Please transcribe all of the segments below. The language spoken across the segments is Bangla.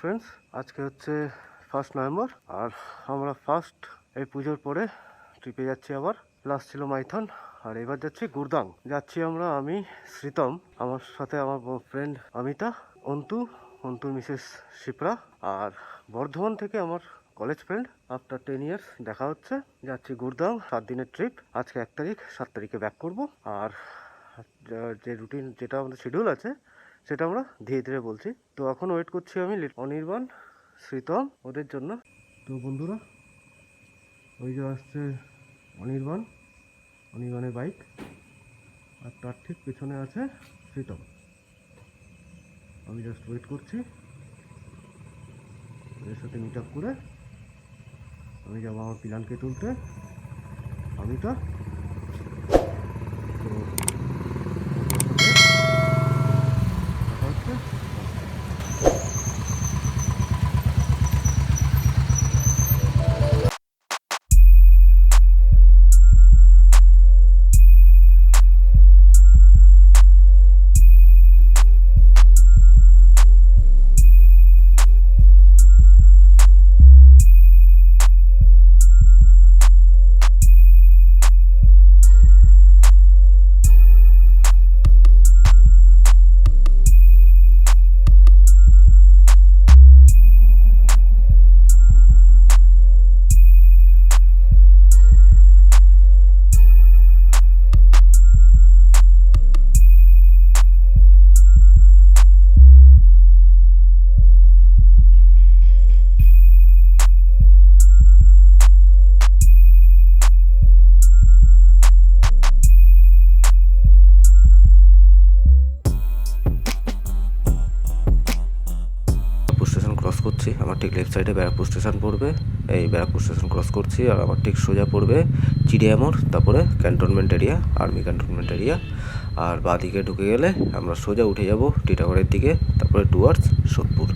ফ্রেন্ডস, আজকে হচ্ছে 1 নভেম্বর আর আমরা ফার্স্ট এই পুজোর পরে ট্রিপে যাচ্ছি। আবার লাস্ট ছিল মাইথন আর এবার যাচ্ছি গুরদাং। যাচ্ছি আমরা, আমি, শ্রীতম, আমার সাথে আমার ফ্রেন্ড অমিতা, অন্তুর মিসেস শিপ্রা আর বর্ধমান থেকে আমার কলেজ ফ্রেন্ড। আফটার 10 ইয়ার্স দেখা হচ্ছে। যাচ্ছি গুরদাং, 7 দিনের ট্রিপ। আজকে 1 তারিখ, 7 তারিখে ব্যাক করব। আর যে রুটিন, যেটা আমাদের শিডিউল আছে সেটা আমরা ধীরে ধীরে বলছি। তো এখন ওয়েট করছি আমি, অনির্বাণ, শ্রীতম ওদের জন্য। তো বন্ধুরা, ওই যে আসছে অনির্বাণের বাইক, আর তার ঠিক পেছনে আছে শ্রীতম। আমি জাস্ট ওয়েট করছি, ওদের সাথে মিট আপ করে আমি যাবো আমার প্ল্যানকে তুলতে। আমিটা তো দেখা হচ্ছে। ক্রস করছি, আমার ঠিক লেফট সাইডে ব্যারাকপুর স্টেশন পড়বে। এই ব্যারাকপুর স্টেশন ক্রস করছি আর আমার ঠিক সোজা পড়বে চিড়িয়ামোড়, তারপরে cantonment area, army cantonment area. আর বাঁদিকে ঢুকে গেলে আমরা সোজা উঠে যাব টিটাগড়ের দিকে, তারপরে টুয়ার্ডস সোদপুর।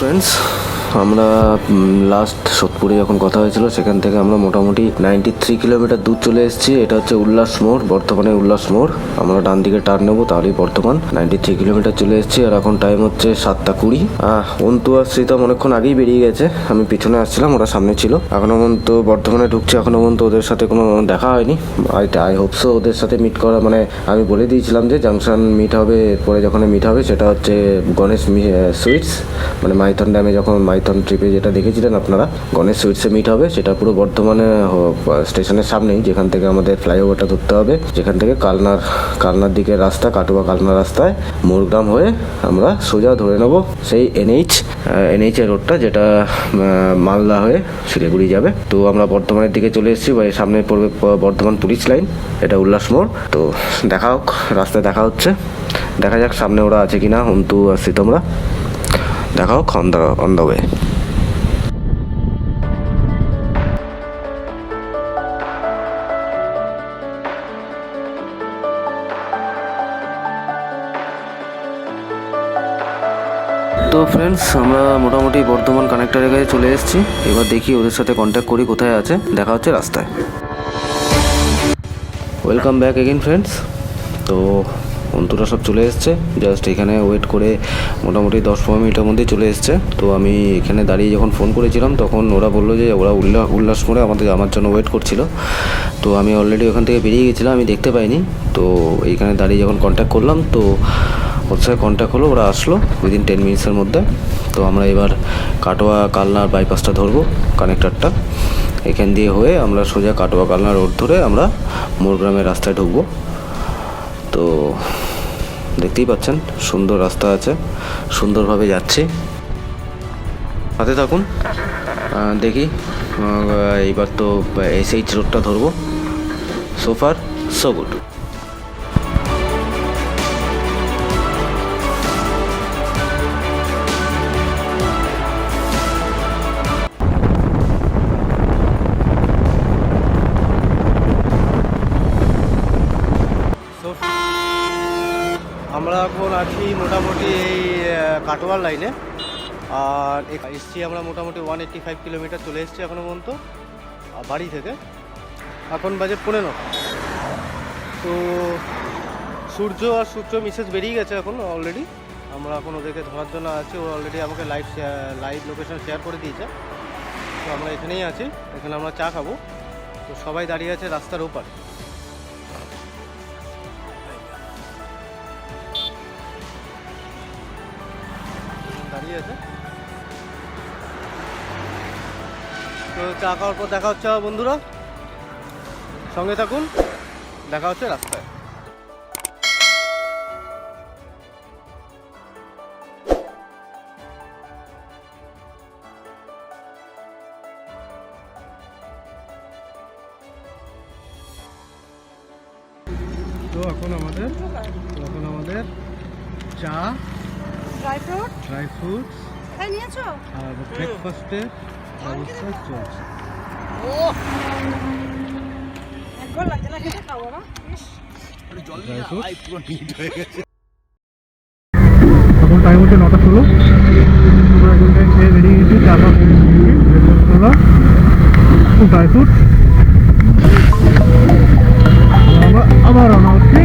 ফ্রেন্ডস, আমরা লাস্ট সোদপুরে যখন কথা হয়েছিল সেখান থেকে আমরা মোটামুটি 93 কিলোমিটার দূর চলে এসেছি। এটা হচ্ছে উল্লাস মোড়, বর্ধমানে উল্লাস মোড়। আমরা ডান দিকে টার্ন নেবো, তাহলেই বর্ধমান। 93 কিলোমিটার চলে এসেছি আর এখন টাইম হচ্ছে 7:20। অন্তু আর শ্রীতম অনেকক্ষণ আগেই বেরিয়ে গেছে, আমি পিছনে আসছিলাম, ওরা সামনে ছিল। এখনো পর্যন্ত বর্ধমানে ঢুকছে, এখনো পর্যন্ত ওদের সাথে কোনো দেখা হয়নি। আই হোপ সো ওদের সাথে মিট করা, মানে আমি বলে দিয়েছিলাম যে জাংশন মিট হবে, পরে যখন মিট হবে সেটা হচ্ছে গণেশ সুইটস, মানে মাইথন ড্যামে যখন মাইথন ট্রিপে যেটা দেখেছিলেন আপনারা, গণেশ সুইটসে মিট হবে, সেটা পুরো বর্ধমানে স্টেশনের সামনেই, যেখান থেকে আমাদের ফ্লাইওভারটা ধরতে হবে, যেখান থেকে কালনার দিকে রাস্তা, কাটোয়া কালনা রাস্তায় মোরগ্রাম হয়ে আমরা সোজা ধরে নেব সেই এনএইচ এর রোডটা, যেটা মালদা হয়ে শিলিগুড়ি যাবে। তো আমরা বর্ধমানের দিকে চলে এসেছি, সামনে পড়বে বর্ধমান পুলিশ লাইন, এটা উল্লাস মোড়। তো দেখা হোক, রাস্তায় দেখা হচ্ছে, দেখা যাক সামনে ওরা আছে কিনা, অন্তু আসছি তোমরা, দেখা হোক অন দ্য ওয়ে। তো ফ্রেন্ডস, আমরা মোটামুটি বর্ধমান কানেক্টরের কাছে চলে এসেছি। এবার দেখি ওদের সাথে কন্ট্যাক্ট করি কোথায় আছে, দেখা হচ্ছে রাস্তায়। Welcome back again friends. তো অন্তুরা সব চলে এসছে, জাস্ট এখানে ওয়েট করে মোটামুটি 10-15 মিনিটের মধ্যেই চলে এসছে। তো আমি এখানে দাঁড়িয়ে যখন ফোন করেছিলাম, তখন ওরা বললো যে ওরা উল্লাস মোড়ে আমার জন্য ওয়েট করছিল। তো আমি অলরেডি ওখান থেকে বেরিয়ে গেছিলাম, আমি দেখতে পাইনি। তো এইখানে দাঁড়িয়ে যখন কন্ট্যাক্ট করলাম, তো ওর সাথে কন্ট্যাক্ট হলো, ওরা আসলো উইদিন 10 মিনিটসের মধ্যে। তো আমরা এবার কাটোয়া কালনার বাইপাসটা ধরবো, কানেক্টরটা এখান দিয়ে হয়ে আমরা সোজা কাটোয়া কালনা রোড ধরে আমরা মোরগ্রামের রাস্তায় ঢুকবো। তো দেখতেই পাচ্ছেন সুন্দর রাস্তা আছে, সুন্দরভাবে যাচ্ছি, হাতে থাকুন। দেখি এইবার তো এসএইচ রোডটা ধরবো। So far so good. আমরা এখন আছি মোটামুটি এই কাটোয়ার লাইনে, আর এসছি আমরা মোটামুটি 185 কিলোমিটার চলে এসছি এখনো পর্যন্ত বাড়ি থেকে। এখন বাজে 15। তো সূর্য মিসেজ বেরিয়ে গেছে এখন অলরেডি। আমরা এখন ওদেরকে ধরার জন্য আছি, ও অলরেডি আমাকে লাইভ লোকেশন শেয়ার করে দিয়েছে। তো আমরা এখানেই আছি, এখানে আমরা চা খাবো। তো সবাই দাঁড়িয়ে আছে রাস্তার ওপারে, দাঁড়িয়ে আছে। তো চা খাওয়ার পর দেখা হচ্ছে বন্ধুরা, সঙ্গে থাকুন, দেখা হচ্ছে রাস্তায়। তো এখন আমাদের চা, ড্রাই ফ্রুটস আর ব্রেকফাস্টের ব্যবস্থা চলছে। এখন টাইম হচ্ছে 9:16। আমরা এখন খেয়ে বেরিয়ে গেছি, চা ড্রাই ফ্রুট, আবার রান্না হচ্ছে।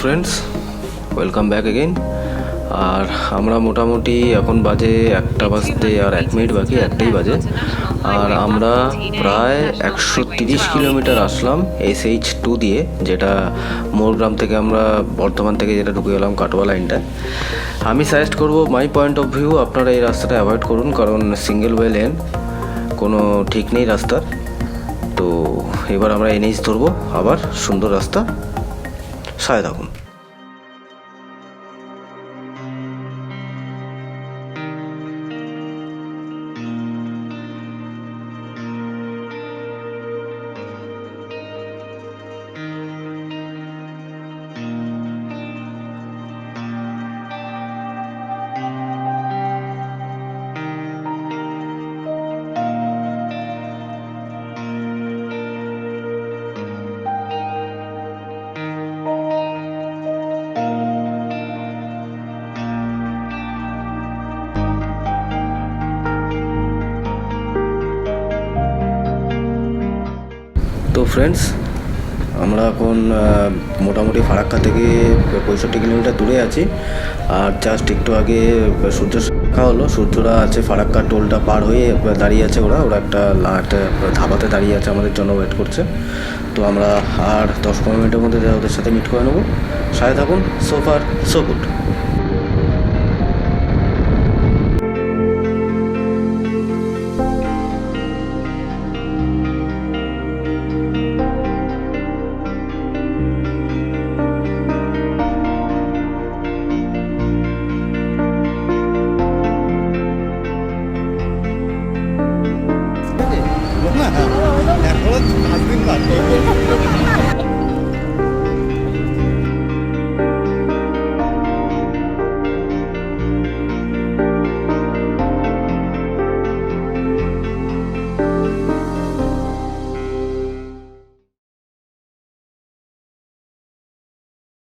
Friends, welcome back again. আর আমরা মোটামুটি এখন বাজে 1টা বাজতে আর 1 মিনিট বাকি, 1টাই বাজে। আর আমরা প্রায় 130 কিলোমিটার আসলাম SH2 দিয়ে, যেটা মোরগ্রাম থেকে আমরা বর্ধমান থেকে যেটা ঢুকে গেলাম কাটোয়া লাইনটায়। আমি সাজেস্ট করব, মাই পয়েন্ট অফ ভিউ, আপনারা এই রাস্তাটা অ্যাভয়েড করুন, কারণ সিঙ্গেল ওয়ে লেন, কোনো ঠিক নেই রাস্তার। তো এবার আমরা NH ধরবো, আবার সুন্দর রাস্তা, সাথে থাকুন। তো ফ্রেন্ডস, আমরা এখন মোটামুটি ফারাক্কা থেকে 65 কিলোমিটার দূরে আছি। আর জাস্ট একটু আগে সূর্য দেখা হলো। সূর্যরা আছে ফারাক্কা টোলটা পার হয়ে দাঁড়িয়ে আছে, ওরা একটা ধাবাতে দাঁড়িয়ে আছে, আমাদের জন্য ওয়েট করছে। তো আমরা আর 10-15 মিনিটের মধ্যে ওদের সাথে মিট করে নেবো। সাথে থাকুন। So far so good.